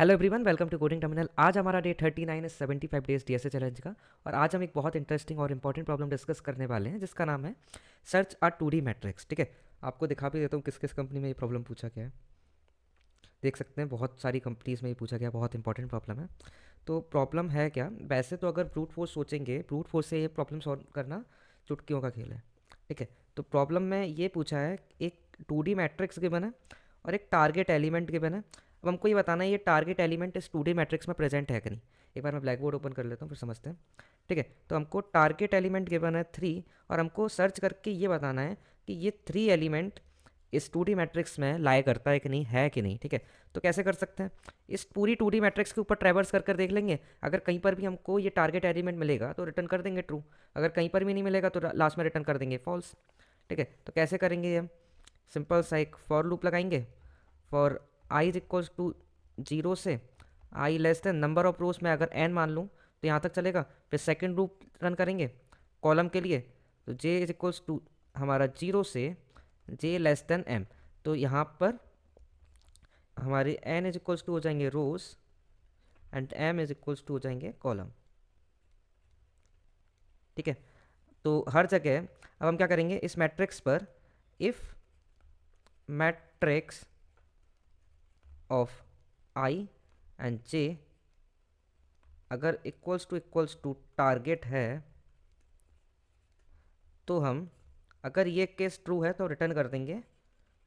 Hello everyone, welcome to coding terminal. आज हमारा day 39 है 75 डेज डीएसए चैलेंज का। और आज हम एक बहुत इंटरेस्टिंग और इंपॉर्टेंट प्रॉब्लम डिस्कस करने वाले हैं जिसका नाम है सर्च अ 2D मैट्रिक्स। ठीक है, आपको दिखा भी देता हूँ किस किस कंपनी में ये प्रॉब्लम पूछा गया है। देख सकते हैं बहुत सारी कंपनीज में ये पूछा गया, बहुत इंपॉर्टेंट प्रॉब्लम है। तो प्रॉब्लम है क्या, वैसे तो अगर ब्रूट फोर्स सोचेंगे, ब्रूट फोर्स से ये प्रॉब्लम सॉल्व करना चुटकियों का खेल है। ठीक है, तो प्रॉब्लम में ये पूछा है, एक 2D मैट्रिक्स गिवन है और एक टारगेट एलिमेंट गिवन है। अब हमको ये बताना है ये टारगेट एलिमेंट इस 2D मैट्रिक्स में प्रेजेंट है कि नहीं। एक बार मैं ब्लैक बोर्ड ओपन कर लेता हूँ फिर समझते हैं। ठीक है, तो हमको टारगेट एलिमेंट गिवन है 3 और हमको सर्च करके ये बताना है कि ये 3 एलिमेंट इस 2D मैट्रिक्स में लाई करता है कि नहीं, है कि नहीं। ठीक है, तो कैसे कर सकते हैं, इस पूरी 2D मैट्रिक्स के ऊपर ट्रैवर्स कर कर देख लेंगे। अगर कहीं पर भी हमको ये टारगेट एलिमेंट मिलेगा तो रिटर्न कर देंगे ट्रू, अगर कहीं पर भी नहीं मिलेगा तो लास्ट में रिटर्न कर देंगे फॉल्स। ठीक है, तो कैसे करेंगे ये, सिंपल सा एक फॉर लूप लगाएंगे। For i is equals to 0 से i less than number of rows में अगर एन मान लूँ तो यहाँ तक चलेगा। फिर सेकेंड लूप रन करेंगे कॉलम के लिए, तो जे इज इक्वल्स टू हमारा 0 से जे लेस देन एम, तो यहाँ पर हमारे एन इज इक्वल्स टू हो जाएंगे rows and m is equals to हो जाएंगे कॉलम। ठीक है, तो हर जगह अब हम क्या करेंगे, इस मैट्रिक्स पर if matrix of i and j अगर इक्वल्स टू टारगेट है तो हम, अगर ये केस ट्रू है तो रिटर्न कर देंगे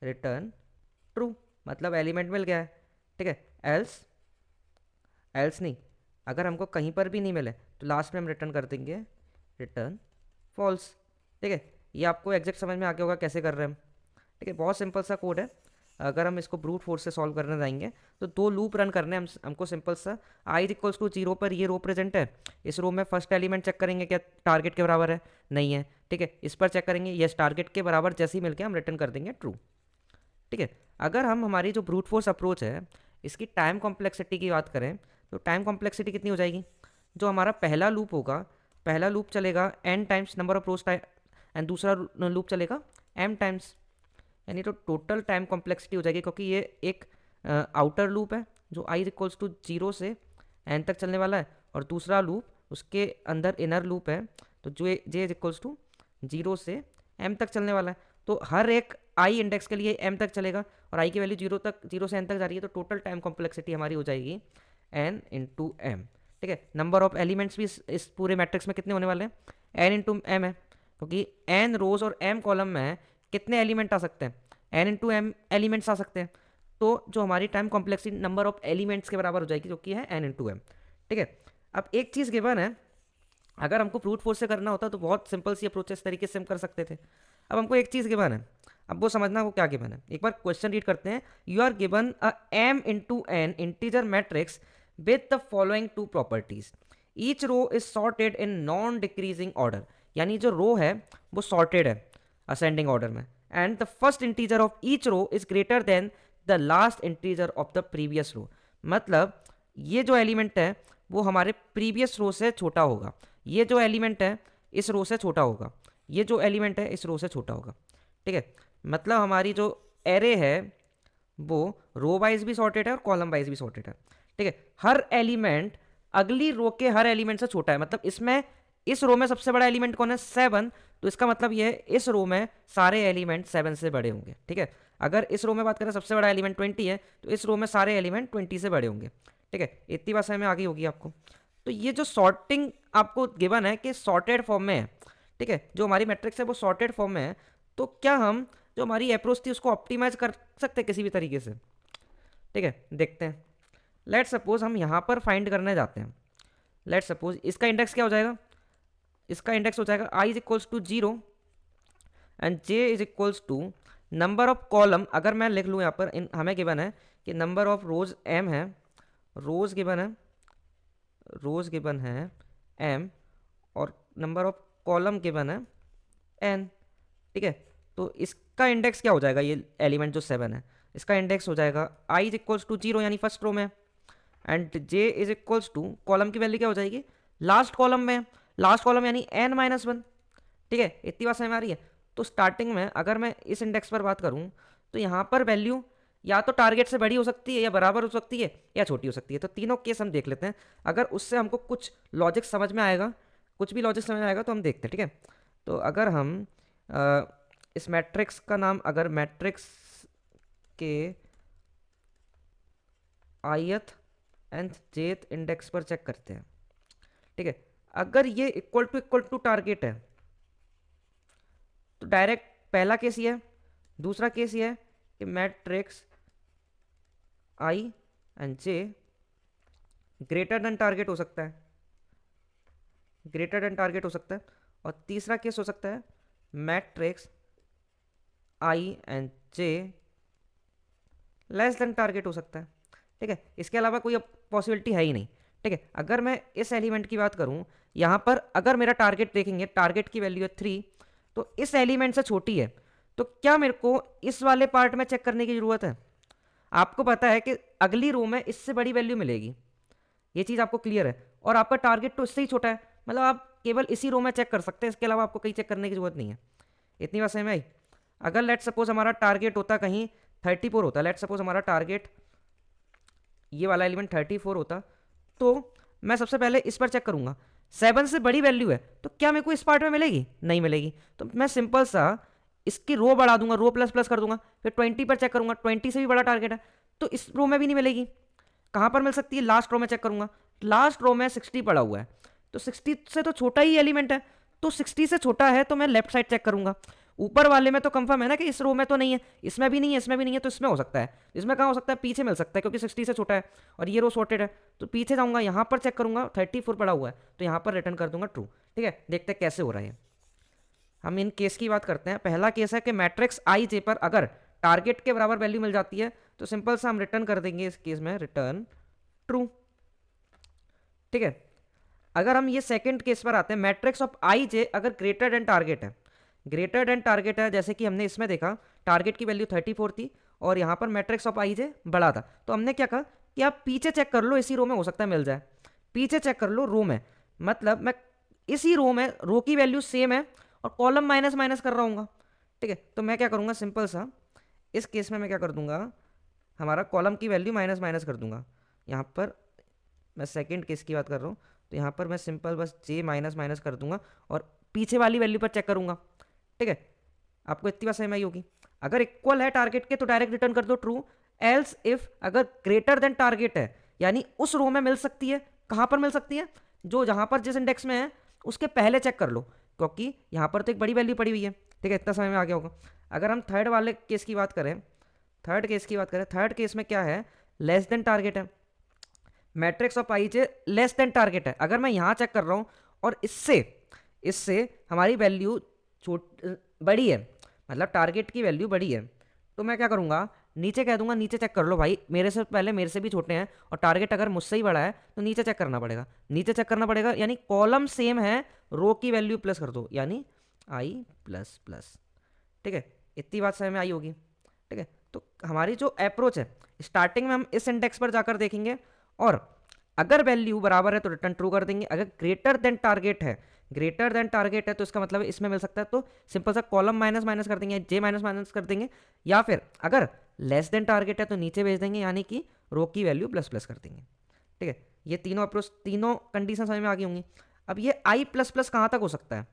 रिटर्न ट्रू, मतलब एलिमेंट मिल गया है। ठीक है, एल्स एल्स नहीं, अगर हमको कहीं पर भी नहीं मिले तो लास्ट में हम रिटर्न कर देंगे रिटर्न फॉल्स। ठीक है, ये आपको एग्जैक्ट समझ में आ गया होगा कैसे कर रहे हैं हम। ठीक है, बहुत सिंपल सा कोड है। अगर हम इसको ब्रूट फोर्स से सॉल्व करने जाएंगे तो 2 लूप रन करने हैं हमको सिंपल सा। आई इक्वल्स टू 0 पर ये रो प्रेजेंट है, इस रो में फर्स्ट एलिमेंट चेक करेंगे क्या टारगेट के बराबर है, नहीं है। ठीक है, इस पर चेक करेंगे यस टारगेट के बराबर, जैसे ही मिल गया हम रिटर्न कर देंगे ट्रू। ठीक है, अगर हम हमारी जो ब्रूट फोर्स अप्रोच है इसकी टाइम कॉम्प्लेक्सिटी की बात करें तो टाइम कॉम्प्लेक्सिटी कितनी हो जाएगी, जो हमारा पहला लूप होगा, पहला लूप चलेगा n times number of rose time and दूसरा लूप चलेगा m टाइम्स, यानी तो टोटल टाइम कॉम्प्लेक्सिटी हो जाएगी, क्योंकि ये एक आउटर लूप है जो i इक्वल्स टू 0 से n तक चलने वाला है और दूसरा लूप उसके अंदर इनर लूप है तो जो j इक्वल्स टू 0 से m तक चलने वाला है। तो हर एक i इंडेक्स के लिए m तक चलेगा और i की वैल्यू 0 से n तक जा रही है, तो टोटल टाइम कॉम्प्लेक्सिटी हमारी हो जाएगी n इंटू एम। ठीक है, नंबर ऑफ एलिमेंट्स भी इस पूरे मैट्रिक्स में कितने होने वाले हैं, n इंटू एम है, क्योंकि n रोज और m कॉलम में कितने एलिमेंट आ सकते हैं, n इंटू एम एलिमेंट्स आ सकते हैं। तो जो हमारी time complexity number of elements के बराबर हो जाएगी, जो कि है n इंटू एम। ठीक है, अब एक चीज़ गिवन है, अगर हमको ब्रूट फोर्स से करना होता तो बहुत सिंपल सी अप्रोच इस तरीके से हम कर सकते थे। अब हमको एक चीज़ गिवन है, अब वो समझना वो क्या गिवन है। एक बार क्वेश्चन रीड करते हैं, you are given a m into n integer matrix with the following 2 properties, each row is sorted in non decreasing order, यानी जो रो है वो सॉर्टेड है असेंडिंग ऑर्डर में, and the first integer of each row is greater than the last integer of the previous row, मतलब ये जो element है वो हमारे प्रीवियस रो से छोटा होगा, ये जो एलिमेंट है इस रो से छोटा होगा, ये जो एलिमेंट है इस रो से छोटा होगा। ठीक है, मतलब हमारी जो एरे है वो रो वाइज भी सॉर्टेड है और कॉलम वाइज भी सॉर्टेड है। ठीक है, हर एलिमेंट अगली रो के हर एलिमेंट से छोटा है, मतलब इसमें इस रो में सबसे बड़ा एलिमेंट कौन है 7, तो इसका मतलब ये है इस रो में सारे एलिमेंट 7 से बड़े होंगे। ठीक है, अगर इस रो में बात करें सबसे बड़ा एलिमेंट 20 है तो इस रो में सारे एलिमेंट 20 से बड़े होंगे। ठीक है, इतनी बात समझ में आ गई होगी आपको। तो ये जो सॉर्टिंग आपको गिवन है कि सॉर्टेड फॉर्म में है, ठीक है, जो हमारी मैट्रिक्स है वो सॉर्टेड फॉर्म में है, तो क्या हम जो हमारी अप्रोच थी उसको ऑप्टिमाइज कर सकते हैं किसी भी तरीके से। ठीक है, देखते हैं। लेट सपोज हम यहाँ पर फाइंड करने जाते हैं, लेट सपोज इसका इंडेक्स क्या हो जाएगा, इसका इंडेक्स हो जाएगा i is equals to 0 and j is equals to number of column, अगर मैं लिख लूँ यहाँ पर हमें गिवन है कि नंबर ऑफ रोज m है, रोज गिवन है, रोज गिवन है m और नंबर ऑफ कॉलम गिवन है n। ठीक है, तो इसका इंडेक्स क्या हो जाएगा, ये एलिमेंट जो 7 है इसका इंडेक्स हो जाएगा i इज इक्वल्स टू 0 यानी फर्स्ट रो में, and j is equals to column की वैल्यू क्या हो जाएगी लास्ट कॉलम में, लास्ट कॉलम यानी n-1। ठीक है, इतनी बात समझ में आ रही है। तो स्टार्टिंग में अगर मैं इस इंडेक्स पर बात करूं तो यहाँ पर वैल्यू या तो टारगेट से बड़ी हो सकती है, या बराबर हो सकती है, या छोटी हो सकती है। तो तीनों केस हम देख लेते हैं, अगर उससे हमको कुछ लॉजिक समझ में आएगा, कुछ भी लॉजिक समझ में आएगा तो हम देखते हैं, ठीक है। तो अगर हम इस मैट्रिक्स का नाम, अगर मैट्रिक्स के ith एंड jth इंडेक्स पर चेक करते हैं, ठीक है। अगर ये इक्वल टू टारगेट है तो डायरेक्ट पहला केस ये है। दूसरा केस ये है कि matrix i and j greater than target हो सकता है, ग्रेटर देन टारगेट हो सकता है। और तीसरा केस हो सकता है matrix i and j less than target हो सकता है, ठीक है। इसके अलावा कोई पॉसिबिलिटी है ही नहीं, ठीक है। अगर मैं इस एलिमेंट की बात करूं, यहां पर अगर मेरा टारगेट देखेंगे, टारगेट की वैल्यू है 3, तो इस एलिमेंट से छोटी है, तो क्या मेरे को इस वाले पार्ट में चेक करने की जरूरत है? आपको पता है कि अगली रो में इससे बड़ी वैल्यू मिलेगी, ये चीज़ आपको क्लियर है, और आपका टारगेट तो इससे ही छोटा है, मतलब आप केवल इसी रो में चेक कर सकते हैं, इसके अलावा आपको कहीं चेक करने की जरूरत नहीं है। इतनी बात समझ में आई? अगर लेट सपोज हमारा टारगेट होता कहीं 34 होता, लेट सपोज हमारा टारगेट ये वाला एलिमेंट 34 होता, तो मैं सबसे पहले इस पर चेक करूंगा, 7 से बड़ी वैल्यू है तो क्या मेरे को इस पार्ट में मिलेगी? नहीं मिलेगी। तो मैं सिंपल सा इसकी रो बढ़ा दूंगा, रो प्लस प्लस कर दूंगा, फिर 20 पर चेक करूंगा, 20 से भी बड़ा टारगेट है तो इस रो में भी नहीं मिलेगी। कहां पर मिल सकती है? लास्ट रो में चेक करूंगा, लास्ट रो में 60 पड़ा हुआ है, तो 60 से तो छोटा ही एलिमेंट है, तो 60 से छोटा है तो मैं लेफ्ट साइड चेक करूंगा। ऊपर वाले में तो कंफर्म है ना कि इस रो में तो नहीं है, इसमें भी नहीं है, इसमें भी नहीं है, तो इसमें हो सकता है। इसमें कहाँ हो सकता है? पीछे मिल सकता है, क्योंकि 60 से छोटा है और ये रो सॉर्टेड है। तो पीछे जाऊंगा, यहाँ पर चेक करूंगा, 34 पड़ा हुआ है, तो यहाँ पर रिटर्न कर दूंगा ट्रू, ठीक है। देखते हैं कैसे हो रहा है। हम इन केस की बात करते हैं। पहला केस है कि मैट्रिक्स आई जे पर अगर टारगेट के बराबर वैल्यू मिल जाती है तो सिंपल सा हम रिटर्न कर देंगे, इस केस में रिटर्न ट्रू, ठीक है। अगर हम ये सेकंड केस पर आते हैं, मैट्रिक्स ऑफ आई जे अगर ग्रेटर देन टारगेट है, ग्रेटर देन टारगेट है, जैसे कि हमने इसमें देखा टारगेट की वैल्यू 34 थी और यहाँ पर मैट्रिक्स ऑफ आई जे बड़ा था, तो हमने क्या कहा कि आप पीछे चेक कर लो, इसी रो में हो सकता है मिल जाए। पीछे चेक कर लो रो में, मतलब मैं इसी रो में, रो की वैल्यू सेम है और कॉलम माइनस माइनस कर रहा हूँ, ठीक है। तो मैं क्या करूँगा, सिंपल सा इस केस में मैं क्या कर दूंगा, हमारा कॉलम की वैल्यू माइनस माइनस कर दूंगा। यहाँ पर मैं सेकंड केस की बात कर रहा हूँ, तो यहाँ पर मैं सिंपल बस जे माइनस माइनस कर दूंगा और पीछे वाली वैल्यू पर चेक करूंगा, ठीक है। आपको इतनी बात समझ में आई होगी। अगर इक्वल है टारगेट के तो डायरेक्ट रिटर्न कर दो ट्रू, एल्स इफ अगर ग्रेटर देन टारगेट है, यानी उस रो में मिल सकती है। कहाँ पर मिल सकती है? जो जहाँ पर जिस इंडेक्स में है उसके पहले चेक कर लो, क्योंकि यहाँ पर तो एक बड़ी वैल्यू पड़ी हुई है, ठीक है। इतना समझ में आ गया होगा। अगर हम थर्ड वाले केस की बात करें, थर्ड केस की बात करें, थर्ड केस में क्या है, लेस देन टारगेट है, matrix of i J less than target है। अगर मैं यहाँ चेक कर रहा हूँ और इससे इससे हमारी वैल्यू छोट बड़ी है, मतलब टारगेट की वैल्यू बड़ी है, तो मैं क्या करूँगा, नीचे कह दूंगा नीचे चेक कर लो भाई, मेरे से पहले मेरे से भी छोटे हैं और टारगेट अगर मुझसे ही बड़ा है तो नीचे चेक करना पड़ेगा, नीचे चेक करना पड़ेगा, यानी कॉलम सेम है, रो की वैल्यू प्लस कर दो, यानी आई प्लस प्लस, ठीक है। इतनी बात समझ में आई होगी, ठीक है। तो हमारी जो अप्रोच है, स्टार्टिंग में हम इस इंडेक्स पर जाकर देखेंगे और अगर वैल्यू बराबर है तो रिटर्न ट्रू कर देंगे। अगर ग्रेटर देन टारगेट है, ग्रेटर देन टारगेट है तो इसका मतलब इसमें मिल सकता है, तो सिंपल सा कॉलम माइनस माइनस कर देंगे, जे माइनस माइनस कर देंगे, या फिर अगर लेस देन टारगेट है तो नीचे भेज देंगे, यानी कि रो की वैल्यू प्लस प्लस कर देंगे, ठीक है। ये तीनों अप्रोच, तीनों कंडीशन समझ में आ गई होंगी। अब ये आई प्लस प्लस कहाँ तक हो सकता है?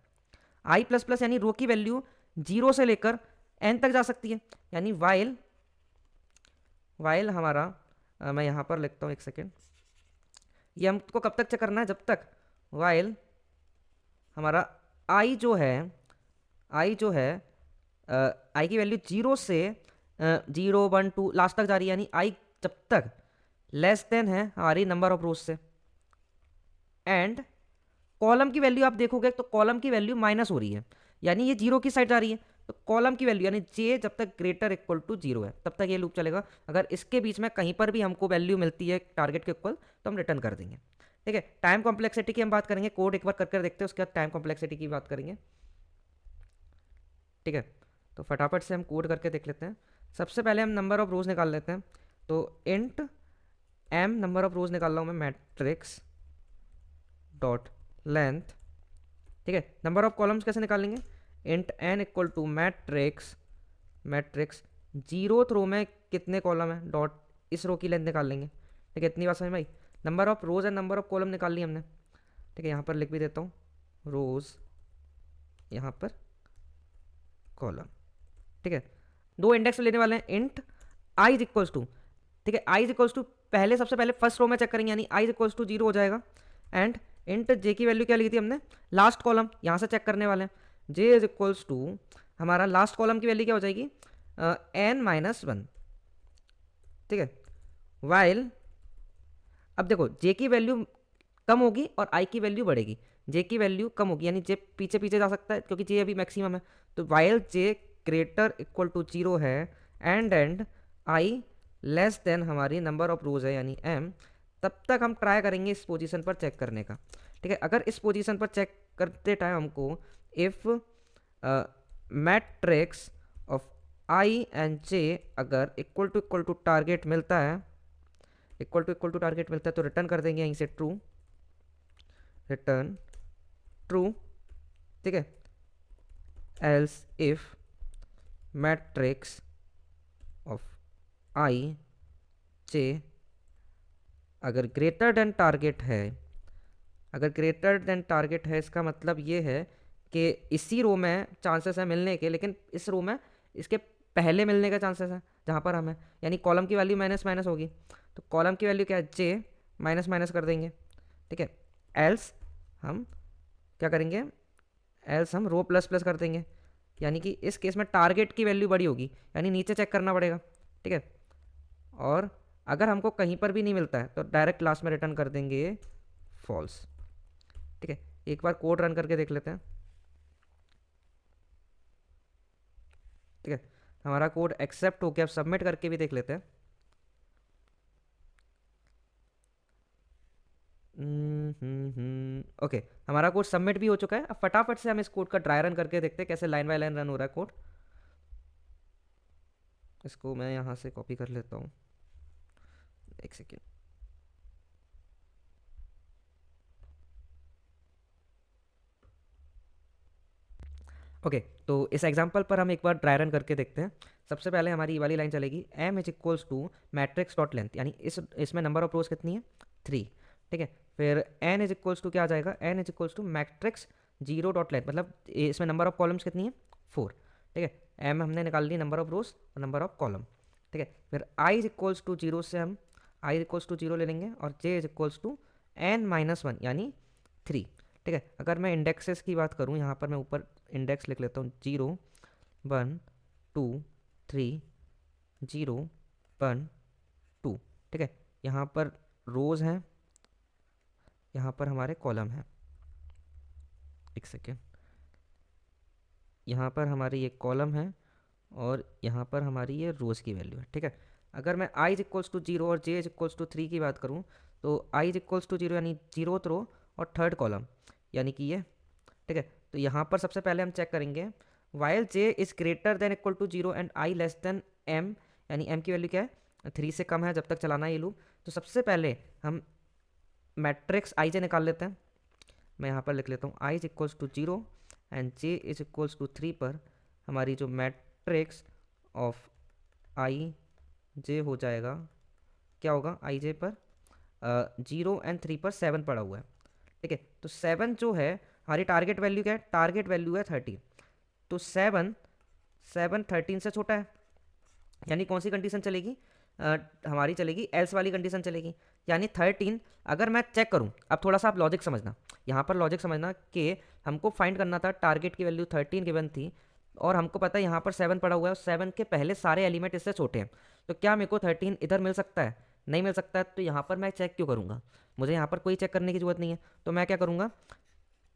आई प्लस प्लस यानी रो की वैल्यू 0 से लेकर n तक जा सकती है, यानी वाइल वाइल हमारा मैं यहाँ पर लिखता हूँ, एक सेकेंड, ये हमको कब तक चेक करना है, जब तक वाइल हमारा आई जो है, आई जो है आई की वैल्यू 0 से 0 1 2 लास्ट तक जा रही है, यानी आई जब तक लेस देन है हमारी नंबर ऑफ रोज से, एंड कॉलम की वैल्यू आप देखोगे तो कॉलम की वैल्यू माइनस हो रही है, यानी ये 0 की साइड जा रही है, तो कॉलम की वैल्यू यानी जे जब तक ग्रेटर इक्वल टू 0 है तब तक ये लूप चलेगा। अगर इसके बीच में कहीं पर भी हमको वैल्यू मिलती है टारगेट के इक्वल तो हम रिटर्न कर देंगे, ठीक है। टाइम कॉम्प्लेक्सिटी की हम बात करेंगे, कोड एक बार कर देखते हैं, उसके बाद टाइम कॉम्प्लेक्सिटी की बात करेंगे, ठीक है। तो फटाफट से हम कोड करके देख लेते हैं। सबसे पहले हम नंबर ऑफ रोज निकाल लेते हैं, तो int m number of rows निकाल रहा हूँ मैं, मैट्रिक्स डॉट लेंथ, ठीक है। नंबर ऑफ कॉलम्स कैसे निकालेंगे, int n equal to matrix, matrix zeroth row में कितने कॉलम है, डॉट इस रो की लेंथ निकाल लेंगे। ठीक है, इतनी बात समझ में आई। Number of rows and number of column निकाल ली हमने। ठीक है, यहाँ पर लिख भी देता हूँ रोज, यहाँ पर कॉलम। ठीक है, दो इंडेक्स लेने वाले हैं, int i is equals to, ठीक है, आई इज इक्वल्स टू पहले सबसे पहले फर्स्ट रो में चेक करेंगे, यानी आई इज इक्वल्स टू 0 हो जाएगा। एंड इंट जे की वैल्यू क्या ली थी हमने, लास्ट कॉलम, यहाँ से चेक करने वाले हैं। जे इज इक्वल्स टू हमारा लास्ट कॉलम की वैल्यू क्या हो जाएगी, n-1। ठीक है, वाइल अब देखो जे की वैल्यू कम होगी और आई की वैल्यू बढ़ेगी। जे की वैल्यू कम होगी यानी जे पीछे पीछे जा सकता है क्योंकि जे अभी मैक्सिमम है, तो while j greater equal to 0 है एंड आई लेस देन हमारी नंबर ऑफ रोज है यानी m, तब तक हम ट्राई करेंगे इस पोजीशन पर चेक करने का। ठीक है, अगर इस पोजीशन पर चेक करते टाइम हमको if matrix of i and j अगर इक्वल टू टारगेट मिलता है, इक्वल टू टारगेट मिलता है तो रिटर्न कर देंगे यहीं से ट्रू, रिटर्न ट्रू। ठीक है, else if matrix of i जे अगर ग्रेटर देन टारगेट है, अगर ग्रेटर देन टारगेट है इसका मतलब ये है कि इसी रो में चांसेस है मिलने के, लेकिन इस रो में इसके पहले मिलने का चांसेस है जहाँ पर हमें, यानी कॉलम की वैल्यू माइनस माइनस होगी, तो कॉलम की वैल्यू क्या है, जे माइनस माइनस कर देंगे। ठीक है, एल्स हम क्या करेंगे, एल्स हम रो प्लस प्लस कर देंगे, यानी कि इस केस में टारगेट की वैल्यू बड़ी होगी, यानी नीचे चेक करना पड़ेगा। ठीक है, और अगर हमको कहीं पर भी नहीं मिलता है तो डायरेक्ट लास्ट में रिटर्न कर देंगे फॉल्स। ठीक है, एक बार कोड रन करके देख लेते हैं। ठीक है, हमारा कोड एक्सेप्ट हो गया, अब सबमिट करके भी देख लेते हैं। ओके, हमारा कोड सबमिट भी हो चुका है। अब फटाफट से हम इस कोड का ड्राई रन करके देखते हैं कैसे लाइन बाय लाइन रन हो रहा है कोड। इसको मैं यहाँ से कॉपी कर लेता हूँ, एक सेकेंड। ओके, तो इस एग्जांपल पर हम एक बार ड्राई रन करके देखते हैं। सबसे पहले हमारी ये वाली लाइन चलेगी, m is equals to matrix dot length, यानी इसमें नंबर ऑफ रोज कितनी है, 3। ठीक है, फिर n इज इक्वल्स टू क्या आ जाएगा, n is equals to matrix 0 dot length, मतलब इसमें नंबर ऑफ कॉलम्स कितनी है, 4। ठीक है, m हमने निकाल ली नंबर ऑफ रोज और नंबर ऑफ कॉलम। ठीक है, फिर i इज इक्वल्स टू 0 से हम i इज इक्वल्स टू 0 ले लेंगे और j is equals to n-1 यानी 3। ठीक है, अगर मैं इंडेक्सेस की बात करूँ, यहाँ पर मैं ऊपर इंडेक्स लिख लेता हूँ, 0 1 2 3 0 1 2। ठीक है, यहाँ पर रोज हैं, यहाँ पर हमारे कॉलम हैं। एक सेकेंड, यहाँ पर हमारी ये कॉलम है और यहाँ पर हमारी ये रोज की वैल्यू है। ठीक है, अगर मैं i इज इक्वल्स टू 0 और j इज इक्वल्स टू 3 की बात करूँ, तो i इज इक्वल्स टू 0 यानी 0th रो और 3rd कॉलम, यानी कि ये। ठीक है, तो यहाँ पर सबसे पहले हम चेक करेंगे while j is greater than equal to 0 and i less than m, यानी m की वैल्यू क्या है, 3 से कम है जब तक चलाना है ये लूप। तो सबसे पहले हम मैट्रिक्स i j निकाल लेते हैं। मैं यहाँ पर लिख लेता हूँ i is equals to 0 and j is equals to 3 पर हमारी जो मैट्रिक्स ऑफ i j हो जाएगा, क्या होगा, i j पर 0 एंड 3 पर 7 पड़ा हुआ है। ठीक है, तो 7 जो है हमारी टारगेट वैल्यू क्या है, टारगेट वैल्यू है 13, तो 7 13 से छोटा है, यानी कौन सी कंडीशन चलेगी, हमारी चलेगी एल्स वाली कंडीशन चलेगी, यानी 13। अगर मैं चेक करूं, अब थोड़ा सा आप लॉजिक समझना, यहाँ पर लॉजिक समझना कि हमको फाइंड करना था, टारगेट की वैल्यू 13 गिवन थी और हमको पता है यहाँ पर 7 पड़ा हुआ है और 7 के पहले सारे एलिमेंट इससे छोटे हैं, तो क्या मेरे को 13 इधर मिल सकता है, नहीं मिल सकता है, तो यहाँ पर मैं चेक क्यों करूँगा, मुझे यहाँ पर कोई चेक करने की जरूरत नहीं है। तो मैं क्या करूँगा,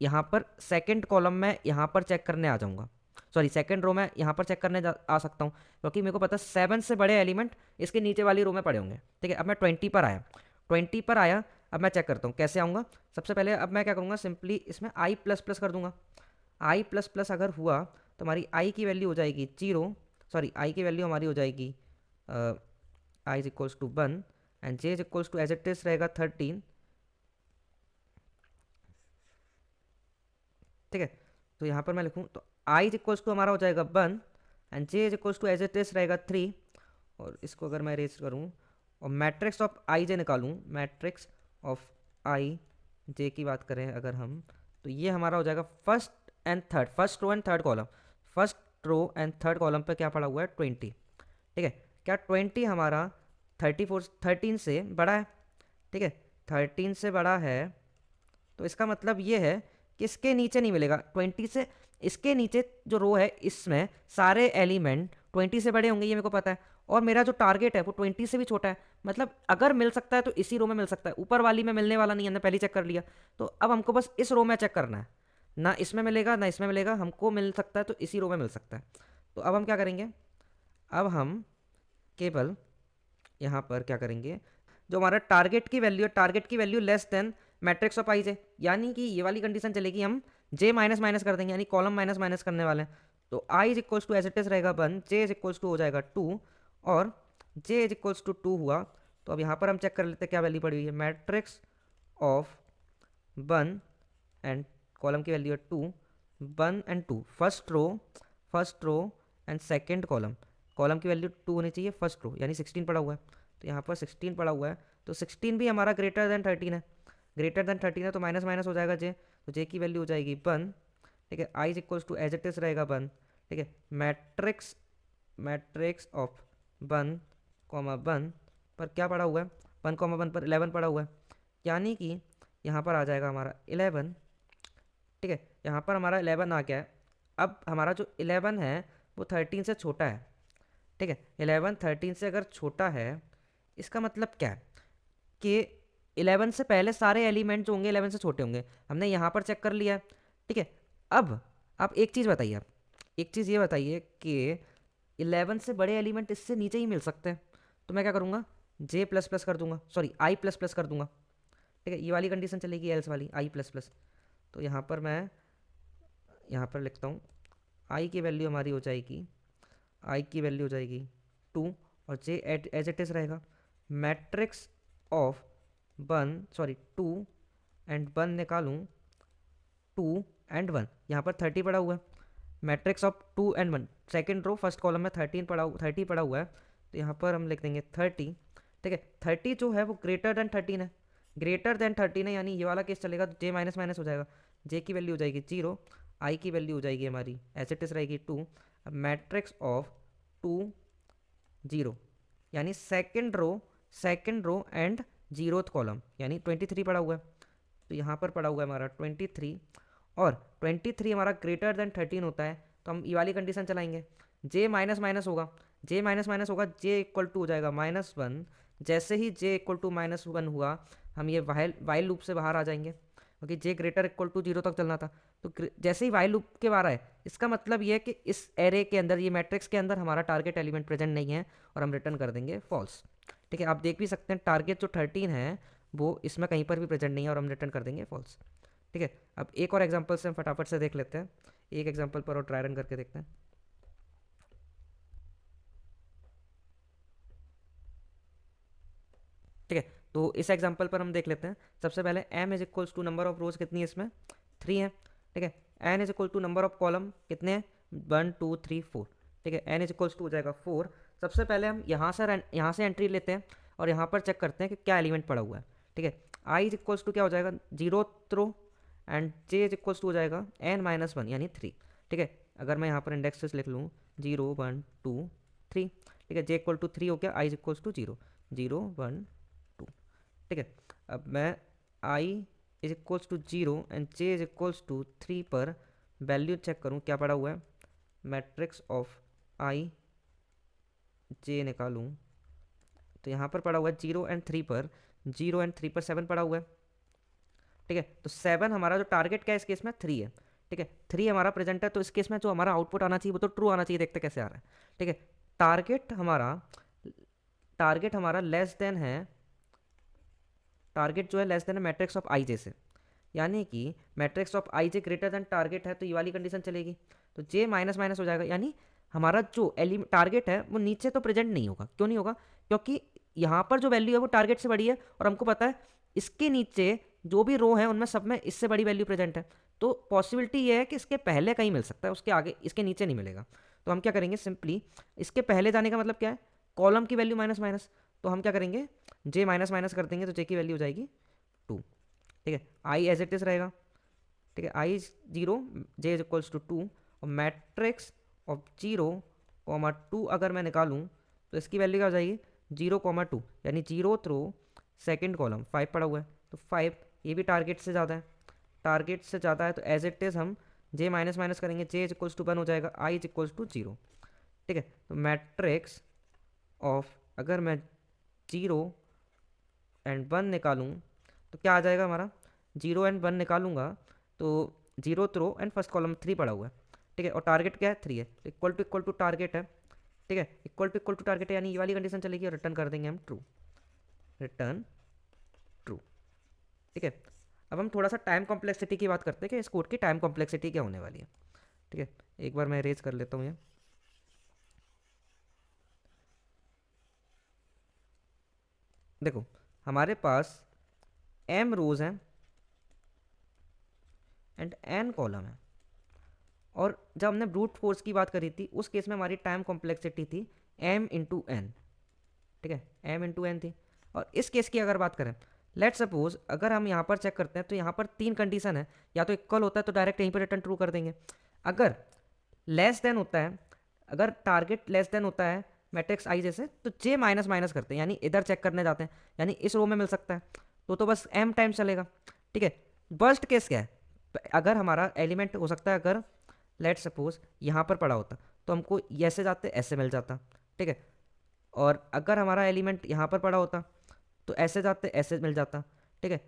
यहाँ पर सेकंड कॉलम में यहाँ पर चेक करने आ जाऊँगा, सॉरी सेकंड रो में यहाँ पर चेक करने आ सकता हूँ, क्योंकि मेरे को पता है 7 से बड़े एलिमेंट इसके नीचे वाली रो में पड़े होंगे। ठीक है, अब मैं 20 पर आया, 20 पर आया, अब मैं चेक करता हूँ कैसे आऊँगा। सबसे पहले अब मैं क्या करूँगा, सिंपली इसमें i प्लस प्लस कर दूंगा। i प्लस प्लस अगर हुआ तो हमारी i की वैल्यू हो जाएगी 0, सॉरी i की वैल्यू हमारी हो जाएगी i is equals to 1 and j is equals to as it is रहेगा 13। ठीक है, तो यहाँ पर मैं लिखूँ तो i इज इक्वल्स टू हमारा हो जाएगा 1 and j is equals to as it is रहेगा 3, और इसको अगर मैं अरेंज करूँ और मैट्रिक्स ऑफ आई जे निकालूँ, मैट्रिक्स ऑफ आई जे की बात करें अगर हम, तो ये हमारा हो जाएगा first and third, first row and third column. First row and third column पे क्या पड़ा हुआ है 20, ठीक है। क्या 20 हमारा 13 से बड़ा है, ठीक है, 13 से बड़ा है, तो इसका मतलब ये है कि इसके नीचे नहीं मिलेगा 20 से। इसके नीचे जो रो है इसमें सारे एलिमेंट 20 से बड़े होंगे, ये मेरे को पता है, और मेरा जो टारगेट है वो 20 से भी छोटा है। मतलब अगर मिल सकता है तो इसी रो में मिल सकता है, ऊपर वाली में मिलने वाला नहीं है, हमने पहले चेक कर लिया। तो अब हमको बस इस रो में चेक करना है, ना इसमें मिलेगा ना इसमें मिलेगा, हमको मिल सकता है तो इसी रो में मिल सकता है। तो अब हम क्या करेंगे, अब हम केवल यहाँ पर क्या करेंगे, जो हमारा टारगेट की वैल्यू है, टारगेट की value less than matrix of i j, यानी कि ये वाली कंडीशन चलेगी, हम जे माइनस माइनस कर देंगे, यानी कॉलम माइनस माइनस करने वाले हैं। तो i is equals to as it is रहेगा 1, जे इज इक्वल्स टू हो जाएगा 2, और जे इज इक्वल्स टू 2 हुआ। तो अब यहाँ पर हम चेक कर लेते हैं क्या वैल्यू पड़ी हुई है, मैट्रिक्स ऑफ 1 एंड कॉलम की वैल्यू है 2, 1 and 2, first row and second column, column की वैल्यू 2 होनी चाहिए, फर्स्ट रो यानी 16 पड़ा हुआ है, तो यहाँ पर 16 पड़ा हुआ है। तो 16 भी हमारा ग्रेटर देन 13 है, ग्रेटर देन 13 है तो माइनस माइनस हो जाएगा जे, तो जे की वैल्यू हो जाएगी 1, ठीक है। I is equals to as it is रहेगा 1, ठीक है। मैट्रिक्स ऑफ 1 कॉमा 1 पर क्या पड़ा हुआ है, 1 कॉमा 1 पर 11 पड़ा हुआ है, यानी कि यहाँ पर आ जाएगा हमारा 11, ठीक है। यहाँ पर हमारा 11 आ गया है। अब हमारा जो 11 है वो 13 से छोटा है, ठीक है। 11 13 से अगर छोटा है, इसका मतलब क्या है कि 11 से पहले सारे एलिमेंट जो होंगे 11 से छोटे होंगे, हमने यहाँ पर चेक कर लिया है, ठीक है। अब आप एक चीज़ बताइए, आप एक चीज़ ये बताइए कि 11 से बड़े एलिमेंट इससे नीचे ही मिल सकते हैं, तो मैं क्या करूँगा, जे प्लस प्लस कर दूंगा, सॉरी आई प्लस प्लस कर दूंगा, ठीक है। ये वाली कंडीशन चलेगी एल्स वाली, आई प्लस प्लस। तो यहाँ पर मैं यहाँ पर लिखता हूँ, आई की वैल्यू हमारी हो जाएगी, आई की वैल्यू हो जाएगी 2, और जे एज इट इज़ रहेगा, मैट्रिक्स ऑफ 2 एंड 1 निकालूँ, 2 एंड 1, यहाँ पर 30 पड़ा हुआ है, matrix of 2 and 1, second row first column में 30 पड़ा हुआ है, तो यहाँ पर हम लिख देंगे 30, ठीक है। 30 जो है वो ग्रेटर देन 13 है, ग्रेटर देन 13 है, यानी ये वाला केस चलेगा, तो जे माइनस माइनस हो जाएगा, जे की वैल्यू हो जाएगी 0, आई की वैल्यू हो जाएगी हमारी एज इट इज रहेगी 2। अब मैट्रिक्स ऑफ 2 0, यानी second row and zeroth column, यानी 23 पड़ा हुआ है, तो यहाँ पर पड़ा हुआ है हमारा 23, और 23 हमारा ग्रेटर देन 13 होता है, तो हम ये वाली कंडीशन चलाएंगे, जे माइनस माइनस होगा, जे माइनस माइनस होगा, जे इक्वल टू हो जाएगा -1, जैसे ही जे इक्वल टू -1 हुआ, हम ये वाइल लूप से बाहर आ जाएंगे, क्योंकि जे ग्रेटर इक्वल टू 0 तक चलना था। तो जैसे ही वाइल लूप के बाहर आए, इसका मतलब ये है कि इस एरे के अंदर, ये मैट्रिक्स के अंदर हमारा टारगेट एलिमेंट प्रेजेंट नहीं है, और हम रिटर्न कर देंगे फॉल्स, ठीक है। आप देख भी सकते हैं टारगेट जो 13 है वो इसमें कहीं पर भी प्रेजेंट नहीं है, और हम रिटर्न कर देंगे फॉल्स, ठीक है। अब एक और एग्जांपल से हम फटाफट से देख लेते हैं, एक एग्जांपल पर और ट्राई रन करके देखते हैं, ठीक है। तो इस एग्जांपल पर हम देख लेते हैं, सबसे पहले m is equals to number of rows कितनी है इसमें, 3 है, ठीक है। n is equal to number of column कितने हैं, 1 2 3 4, ठीक है। n इज इक्वल्स टू हो जाएगा 4। सबसे पहले हम यहाँ से एंट्री लेते हैं, और यहाँ पर चेक करते हैं कि क्या एलिमेंट पड़ा हुआ है, ठीक है। i इज इक्वल्स टू क्या हो जाएगा, 0th row, and j is equals to हो जाएगा n-1 यानी 3, ठीक है। अगर मैं यहाँ पर इंडेक्सेस लिख लूँ 0 1 2 3, ठीक है, j इक्वल टू 3 हो गया, i इज इक्वल्स टू 0 0 1 2, ठीक है। अब मैं i is equals to 0 and j is equals to 3 पर वैल्यू चेक करूँ क्या पड़ा हुआ है, मैट्रिक्स ऑफ i j निकालूँ, तो यहाँ पर पड़ा हुआ है 0 एंड 3 पर, 0 एंड 3 पर 7 पड़ा हुआ है, ठीक है। तो 7 हमारा जो टारगेट क्या है इस केस में 3 है, ठीक है, 3 हमारा प्रेजेंट है, तो इस केस में जो हमारा आउटपुट आना चाहिए वो तो ट्रू आना चाहिए, देखते कैसे आ रहा है, ठीक है। टारगेट हमारा लेस देन है, टारगेट जो है लेस देन है मैट्रिक्स ऑफ आई जे से, यानी कि matrix of i J greater than target है, तो ये वाली कंडीशन चलेगी, तो जे माइनस माइनस हो जाएगा, यानी हमारा जो टारगेट है वो नीचे तो प्रेजेंट नहीं होगा। क्यों नहीं होगा, क्योंकि यहाँ पर जो वैल्यू है वो टारगेट से बड़ी है, और हमको पता है इसके नीचे जो भी रो है उनमें सब में इससे बड़ी वैल्यू प्रेजेंट है, तो पॉसिबिलिटी ये है कि इसके पहले कहीं मिल सकता है, उसके आगे इसके नीचे नहीं मिलेगा। तो हम क्या करेंगे, सिंपली इसके पहले जाने का मतलब क्या है, कॉलम की वैल्यू माइनस माइनस, तो हम क्या करेंगे, जे माइनस माइनस कर देंगे तो जे की वैल्यू हो जाएगी 2। ठीक है, आई एज इट इज रहेगा। ठीक है, आई 0, जे इज इक्वल्स टू 2, और मैट्रिक्स ऑफ 0, 2 अगर मैं निकालूँ तो इसकी वैल्यू क्या हो जाएगी, 0, 2, यानी 0th रो सेकेंड कॉलम 5 पड़ा हुआ है, तो 5 ये भी टारगेट से ज़्यादा है, टारगेट से ज़्यादा है, तो एज इट इज़ हम जे माइनस माइनस करेंगे, जे इज इक्वल्स टू 1 हो जाएगा, आई इज इक्वल्स टू 0। ठीक है, तो मैट्रिक्स ऑफ अगर मैं 0 और 1 निकालूँ तो क्या आ जाएगा हमारा, 0 और 1 निकालूंगा तो 0th row and first column 3 पड़ा हुआ है। ठीक है, और टारगेट क्या है, 3 है, इक्वल टू टारगेट है। ठीक है, इक्वल टू टारगेट है, यानी ये वाली कंडीशन चलेगी और रिटर्न कर देंगे हम ट्रू, रिटर्न ट्रू। ठीक है, अब हम थोड़ा सा टाइम कॉम्प्लेक्सिटी की बात करते हैं कि इस कोड की टाइम कॉम्प्लेक्सिटी क्या होने वाली है। ठीक है, एक बार मैं इरेज कर लेता हूँ ये। देखो, हमारे पास m रोज हैं एंड n कॉलम है, और जब हमने ब्रूट फोर्स की बात करी थी उस केस में हमारी टाइम कॉम्प्लेक्सिटी थी m इंटू एन। ठीक है, m इंटू एन थी। और इस केस की अगर बात करें, लेट सपोज अगर हम यहाँ पर चेक करते हैं तो यहाँ पर 3 कंडीशन है, या तो इक्वल होता है तो डायरेक्ट यहीं पर रिटर्न ट्रू कर देंगे, अगर लेस देन होता है, अगर टारगेट लेस देन होता है मैट्रिक्स आई जैसे, तो जे माइनस माइनस करते हैं, यानी इधर चेक करने जाते हैं, यानी इस रो में मिल सकता है, तो बस m टाइम चलेगा। ठीक है, वर्स्ट केस क्या है, अगर हमारा एलिमेंट हो सकता है, अगर लेट सपोज यहाँ पर पड़ा होता तो हमको ऐसे जाते ऐसे मिल जाता। ठीक है, और अगर हमारा एलिमेंट यहाँ पर पड़ा होता तो ऐसे जाते ऐसे मिल जाता। ठीक है,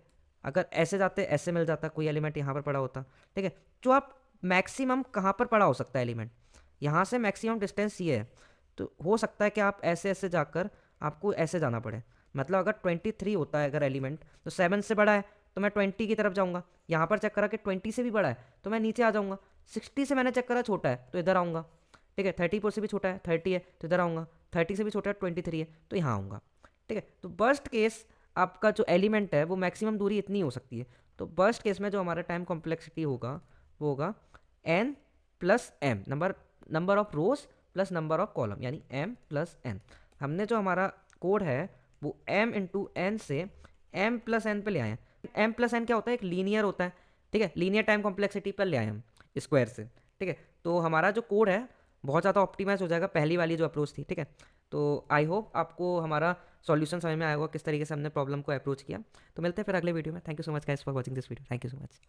अगर ऐसे जाते ऐसे मिल जाता, कोई एलिमेंट यहाँ पर पड़ा होता। ठीक है, जो आप मैक्सिमम कहाँ पर पड़ा हो सकता है एलिमेंट, यहाँ से मैक्सिमम डिस्टेंस ये है, तो हो सकता है कि आप ऐसे ऐसे जाकर आपको ऐसे जाना पड़े। मतलब अगर 23 होता है अगर एलिमेंट, तो 7 से बड़ा है तो मैं 20 की तरफ जाऊँगा, यहाँ पर चेक करा कि 20 से भी बड़ा है तो मैं नीचे आ जाऊँगा, 60 से मैंने चेक करा छोटा है तो इधर आऊँगा। ठीक है, 34 से भी छोटा है 30 है तो इधर आऊँगा, 30 से भी छोटा है 23 है तो यहाँ आऊँगा। ठीक है, तो बर्स्ट केस आपका जो एलिमेंट है वो मैक्सिमम दूरी इतनी हो सकती है, तो बर्स्ट केस में जो हमारा टाइम कॉम्प्लेक्सिटी होगा वो होगा n plus m, number of rows plus number of column, यानी m प्लस n। हमने जो हमारा कोड है वो m इंटू एन से m प्लस एन पे ले आए हैं। m प्लस एन क्या होता है, एक लीनियर होता है। ठीक है, लीनियर टाइम कॉम्प्लेक्सिटी पर ले आए हम स्क्वायर से। ठीक है, तो हमारा जो कोड है बहुत ज़्यादा ऑप्टिमाइज हो जाएगा, पहली वाली जो अप्रोच थी। ठीक है, तो आई होप आपको हमारा सॉल्यूशन समझ में आएगा किस तरीके से हमने प्रॉब्लम को अप्रोच किया। तो मिलते हैं फिर अगले वीडियो में। Thank you so much guys for watching this video, thank you so much.